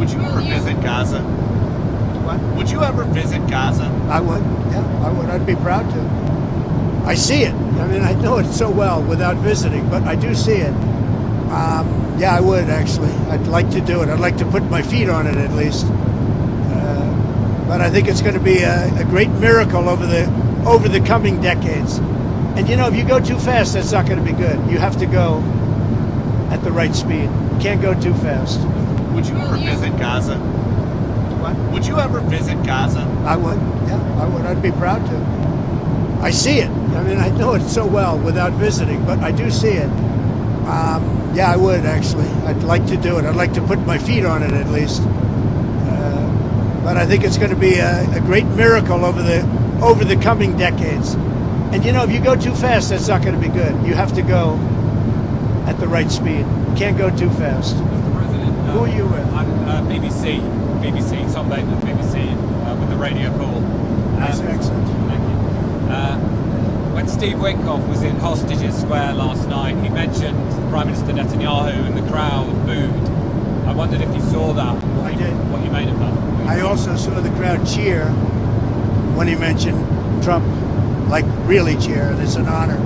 Would you ever visit Gaza? What? Would you ever visit Gaza? I would. Yeah, I would. I'd be proud to. I see it. I mean, I know it so well without visiting, but I do see it. Yeah, I would actually. I'd like to do it. I'd like to put my feet on it at least. But I think it's going to be a great miracle over the coming decades. And you know, if you go too fast, that's not going to be good. You have to go at the right speed. You can't go too fast. Would you ever visit Gaza? What? Would you ever visit Gaza? I would. Yeah, I would. I'd be proud to. I see it. I mean, I know it so well without visiting, but I do see it. Yeah, I would actually. I'd like to do it. I'd like to put my feet on it at least. But I think it's going to be a great miracle over the coming decades. And you know, if you go too fast, that's not going to be good. You have to go at the right speed. You can't go too fast. Mr. President, Who are you with? I'm BBC, Tom Bateman, BBC, with the radio call. Nice accent. Thank you. When Steve Witkoff was in Hostages Square last night, he mentioned Prime Minister Netanyahu and the crowd booed. I wondered if you saw that. I did. What you made of that? I also saw the crowd cheer when he mentioned Trump, like really cheer, and it's an honor.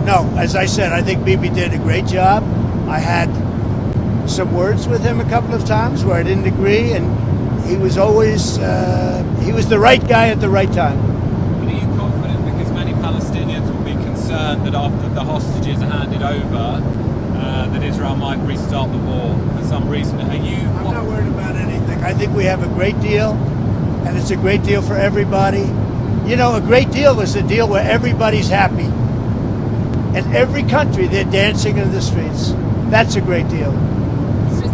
No, as I said, I think Bibi did a great job. I had some words with him a couple of times where I didn't agree, and he was always, he was the right guy at the right time. But are you confident, because many Palestinians will be concerned that after the hostages are handed over, that Israel might restart the war for some reason? Are you? I'm not worried about anything. I think we have a great deal, and it's a great deal for everybody. You know, a great deal was a deal where everybody's happy. In every country, they're dancing in the streets. That's a great deal.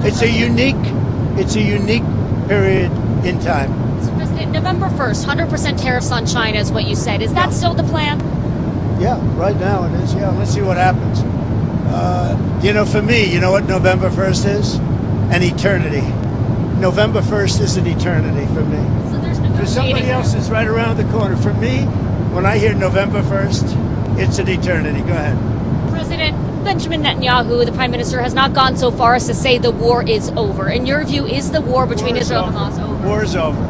It's a unique period in time. So President, November 1st, 100% tariffs on China is what you said. Is that still the plan? Yeah, right now it is. Yeah, let's see what happens. You know, for me, you know what November 1st is? An eternity. November 1st is an eternity for me. So there's For somebody negotiating. else, it's right around the corner. For me, when I hear November 1st, it's an eternity. Go ahead. President Benjamin Netanyahu, the Prime Minister, has not gone so far as to say the war is over. In your view, is the war between War is Israel and over. Hamas over? War is over.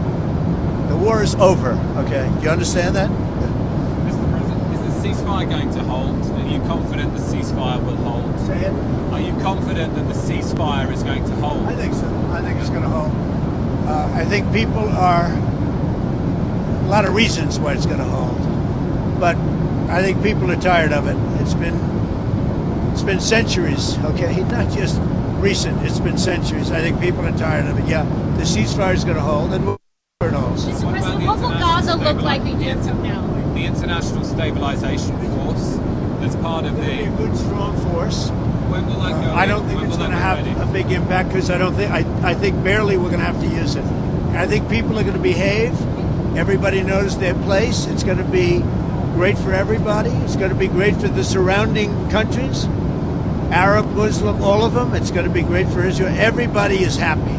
The war is over. Okay, do you understand that? Mr. President, is the ceasefire going to hold? Are you confident the ceasefire will hold? Say it. Are you confident that the ceasefire is going to hold? I think so. I think it's going to hold. I think people are a lot of reasons why it's going to hold, but I think people are tired of it. It's been centuries. Okay, not just recent. It's been centuries. I think people are tired of it. Yeah, the ceasefire is going to hold, and it holds. Mr. What about President, the what will Gaza international look like a year from now? The international stabilization force that's part of It'll be a the. good, strong force. When will that go? I don't think when it's will going to that be have ready? a big impact because I think barely we're going to have to use it. I think people are going to behave. Everybody knows their place. It's going to be great for everybody. It's going to be great for the surrounding countries, Arab, Muslim, all of them. It's going to be great for Israel. Everybody is happy,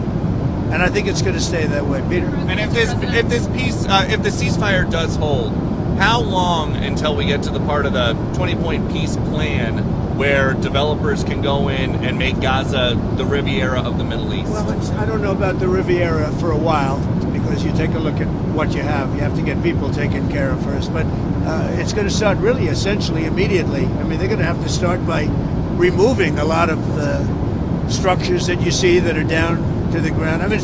and I think it's going to stay that way. Peter, And if the ceasefire does hold, how long until we get to the part of the 20-point peace plan where developers can go in and make Gaza the Riviera of the Middle East? well, I don't know about the Riviera for a while because you take a look at what you have. You have to get people taken care of first, but it's going to start really essentially immediately. I mean, they're going to have to start by removing a lot of the structures that you see that are down to the ground. I mean,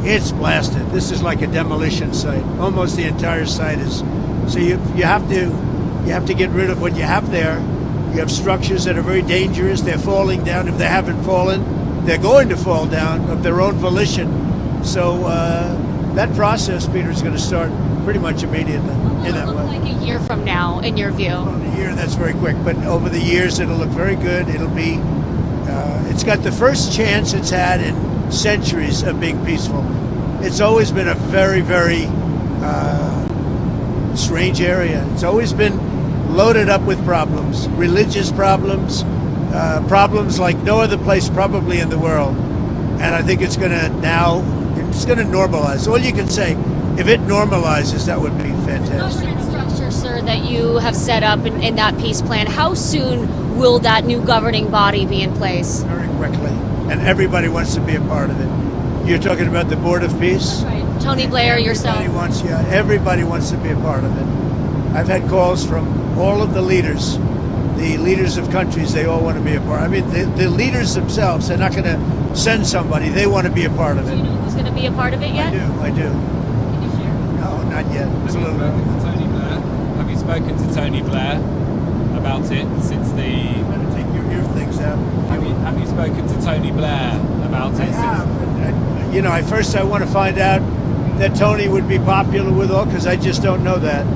it's blasted. This is like a demolition site. Almost the entire site is. So you have to get rid of what you have there. You have structures that are very dangerous. They're falling down. If they haven't fallen, they're going to fall down of their own volition. So that process, Peter, is going to start pretty much immediately in that Will it way. look like a year from now, in your view? Over the year, that's very quick, but over the years, it'll look very good. It'll be, it's got the first chance it's had in centuries of being peaceful. It's always been a very, very strange area. It's always been loaded up with problems, religious problems, problems like no other place probably in the world. And I think it's going to normalize. All you can say, if it normalizes, that would be fantastic. Government structure, sir, that you have set up in that peace plan, how soon will that new governing body be in place? Very quickly. and everybody wants to be a part of it. You're talking about the Board of Peace? Right. Tony Blair, yourself. Everybody wants to be a part of it. I've had calls from all of the leaders of countries. They all want to be a part. I mean, the leaders themselves, they're not going to send somebody. They want to be a part of it. Do you know who's going to be a part of it yet? I do. Can you share? No, not yet. It's a little bit. Have you spoken to Tony Blair about it since the? You better take your ear things out. Have you spoken to Tony Blair about it? I have. You know, I want to find out that Tony would be popular with all, because I just don't know that.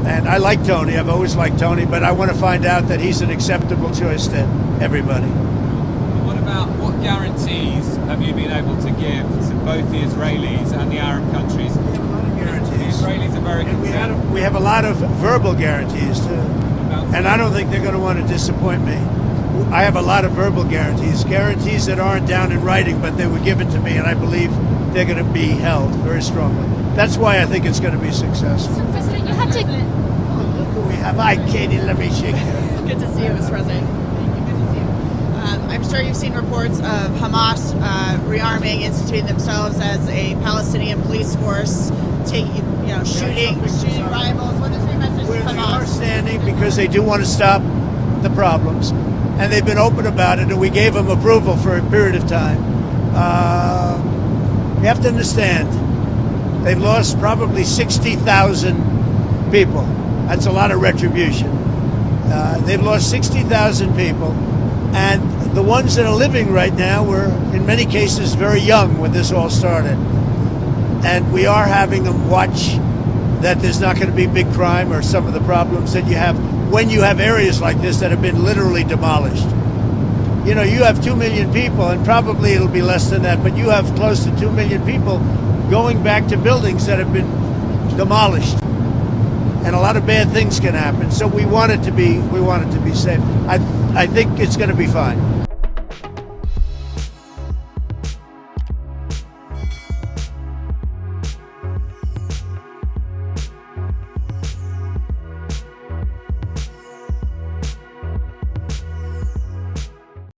And I like Tony. I've always liked Tony, but I want to find out that he's an acceptable choice to everybody. What guarantees have you been able to give to both the Israelis and the Arab countries? We have a lot of guarantees. The Israelis are very concerned. We have a lot of verbal guarantees too. And I don't think they're going to want to disappoint me. I have a lot of verbal guarantees that aren't down in writing, but they were given to me, and I believe they're going to be held very strongly. That's why I think it's going to be successful. So, President, you had to. Oh, look who we have. Hi, Katie. Let me shake you. Good to see you, Mr. President. Thank you. Good to see you. I'm sure you've seen reports of Hamas rearming, instituting themselves as a Palestinian police force, shooting rivals. What is your message to They are Hamas? standing because they do want to stop the problems, and they've been open about it, and we gave them approval for a period of time. You have to understand, they've lost probably 60,000 people. That's a lot of retribution. They've lost 60,000 people, and the ones that are living right now were, in many cases, very young when this all started. And we are having them watch that there's not going to be big crime or some of the problems that you have when you have areas like this that have been literally demolished. You know, you have 2 million people, and probably it'll be less than that, but you have close to 2 million people going back to buildings that have been demolished. And a lot of bad things can happen. So we want it to be safe. I think it's going to be fine.